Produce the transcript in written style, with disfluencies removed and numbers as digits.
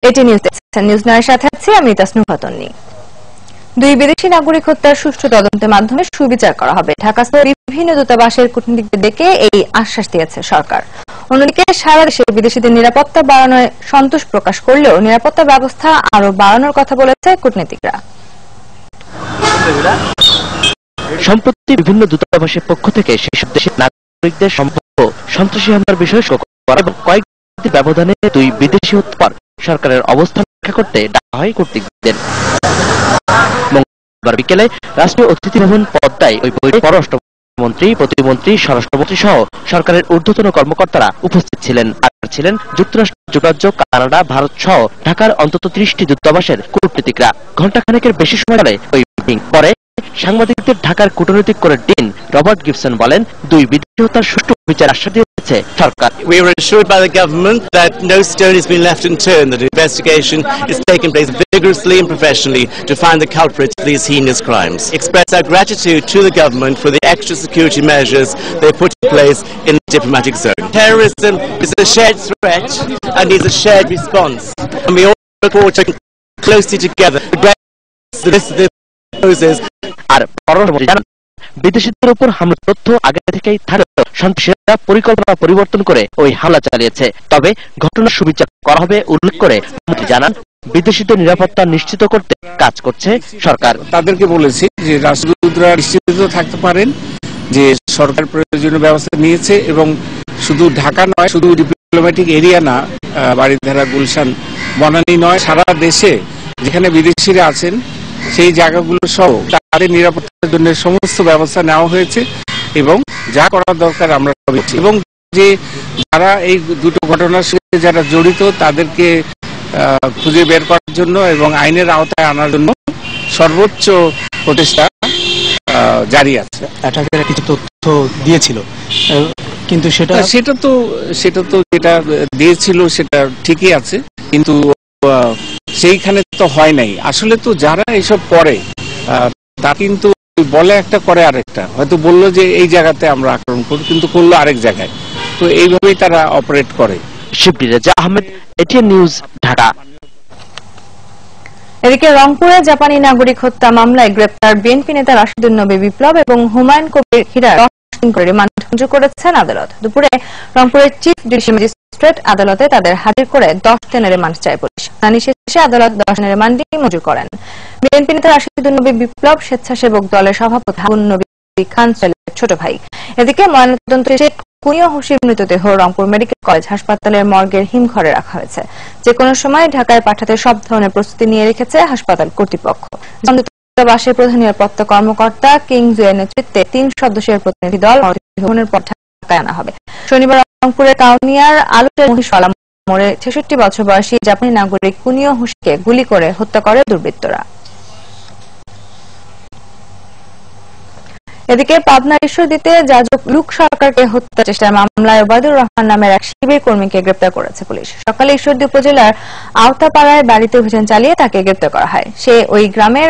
এটি নিউজ দেখছেন। নিউজ নয়ের সাথে আছি আমি তাসনুফ খাতুন। দুই বিদেশি নাগরিক হত্যার সুষ্ঠু তদন্তের মাধ্যমে সুবিচার করা হবে। ঢাকা সহ বিভিন্ন দূতাবাসের কূটনীতিকদের ডেকে এই আশ্বাস দিয়েছে সরকার। অন্যদিকে সারা দেশে বিদেশিদের নিরাপত্তা বাড়ানোয় সন্তোষ প্রকাশ করলেও নিরাপত্তা ব্যবস্থা আরো বাড়ানোর কথা বলেছে কূটনীতিকরা। সম্প্রতি বিভিন্ন দূতাবাসের পক্ষ থেকে সেসব দেশের নাগরিকদের সম্পর্ক সন্ত্রাসী হামলার বিষয়ে কয়েক ব্যবধানে দুই বিদেশি হত্যার সরকারের অবস্থান ব্যাখ্যা করতে ডাকা হয় কূটনীতিকদের। মঙ্গলবার বিকেলে রাষ্ট্রীয় অতিথি ভবন পদ্মায় ওই বৈঠকে পররাষ্ট্রমন্ত্রী, প্রতিমন্ত্রী, স্বরাষ্ট্রমন্ত্রী সহ সরকারের ঊর্ধ্বতন কর্মকর্তারা উপস্থিত ছিলেন। আর ছিলেন যুক্তরাষ্ট্র, যুক্তরাজ্য, কানাডা, ভারত সহ ঢাকার অন্তত 30টি দূতাবাসের কূটনীতিকরা। ঘণ্টাখানেকের বেশি সময় চলে ওই মিটিং। পরে সাংবাদিকদের ঢাকার কূটনৈতিক করে ডিন রবার্ট গিবসন বলেন, দুই বিদেশি হত্যার সুষ্ঠু বিচার আশ্বাস দিয়েছে সরকার। We were assured by the government that no stone has been left unturned, that investigation is taking place vigorously and professionally to find the culprits of these heinous crimes. Express our gratitude to the government for the extra security measures they put in place in the diplomatic zone. Terrorism is a shared threat and needs a shared response, and we all look forward to working closely together to address the poses. আর পররাষ্ট্রমন্ত্রী জানান, বিদেশিদের উপর হামলার তথ্য আগে থেকেই থাকলেও সন্ত্রাসীরা পরিকল্পনা পরিবর্তন করে ওই হামলা চালিয়েছে। তবে ঘটনার সুবিচার করা হবে উল্লেখ করে মন্ত্রী জানান, বিদেশিদের নিরাপত্তা নিশ্চিত করতে কাজ করছে সরকার। তাদেরকে বলেছি যে রাষ্ট্রদূতরা নিশ্চিত থাকতে পারেন যে সরকার প্রয়োজনীয় ব্যবস্থা নিয়েছে এবং শুধু ঢাকা নয়, শুধু ডিপ্লোম্যাটিক এরিয়া না, বাড়িধারা, গুলশান, বনানী নয়, সারা দেশে যেখানে বিদেশিরা আছেন সেই জায়গাগুলো সহ তাদের নিরাপত্তার জন্য সমস্ত ব্যবস্থা নেওয়া হয়েছে এবং যা করার দরকার আমরা করছি। এবং যে যারা এই দুটো ঘটনার সাথে যারা জড়িত তাদেরকে খুঁজে বের করার জন্য এবং আইনের আওতায় আনার জন্য সর্বোচ্চ প্রচেষ্টা জারি আছে। অ্যাটাকের কিছু তথ্য দিয়েছিল, কিন্তু সেটা তো যেটা দিয়েছিল সেটা ঠিকই আছে, কিন্তু সেইখানে তো হয় নাই। আসলে তো যারা এসব করে তা কিন্তু বলে একটা করে আরেকটা, হয়তো বললো যে এই জায়গাতে আমরা আক্রমণ করি কিন্তু করলো আরেক জায়গায়, তো এইভাবেই তারা অপারেট করে। শিবলি রেজা আহমেদ, এটিএন নিউজ, ঢাকা। এদিকে রংপুরে জাপানি নাগরিক হত্যা মামলায় গ্রেপ্তার বিএনপি নেতা রাশিদুন নবী বিপ্লব এবং হুমায়ুন কবির হীরা 10 দিন করে রিমান্ড মঞ্জুর করেছেন আদালত। দুপুরে রংপুরের চিফ জুডিশিয়াল ম্যাজিস্ট্রেট আদালতে তাদের হাজির করে 10 দিনের রিমান্ড চায় পুলিশ। শুনানি শেষে আদালত 10 দিনের রিমান্ড মঞ্জুর করেন। বিএনপি নেতা রাশিদুন নবী বিপ্লব স্বেচ্ছাসেবক দলের সভাপতি হারুন নবী খান ছেলের ছোট ভাই। এদিকে ময়নাতদন্ত শেষে কুনিয়া হোসের মৃতদেহ রংপুর মেডিকেল কলেজ হাসপাতালের মর্গের হিমঘরে রাখা হয়েছে। যে কোনো সময় ঢাকায় পাঠাতে সব ধরনের প্রস্তুতি নিয়ে রেখেছে হাসপাতাল কর্তৃপক্ষ। দূতাবাসের প্রধান নিরাপত্তা কর্মকর্তা কিং জুয়ের নেতৃত্বে 3 সদস্যের প্রতিনিধি দল ভ্রমণের পর ঢাকায় আনা হবে। শনিবার রংপুরের কাউনিয়ার আলুটের মহিষওয়ালা মোড়ে 66 বছর বয়সী জাপানি নাগরিক কুনিয়া হোসকে গুলি করে হত্যা করে দুর্বৃত্তরা। এদিকে পাবনার ঈশ্বরদীতে যাজক লুক সরকারকে হত্যা চেষ্টার মামলায় ওবায়দুর রহমান নামের এক শিবির কর্মীকে গ্রেপ্তার করেছে পুলিশ। সকালে ঈশ্বরদী উপজেলার আওতাপাড়ায় বাড়িতে অভিযান চালিয়ে তাকে গ্রেপ্তার করা হয়। সে ওই গ্রামের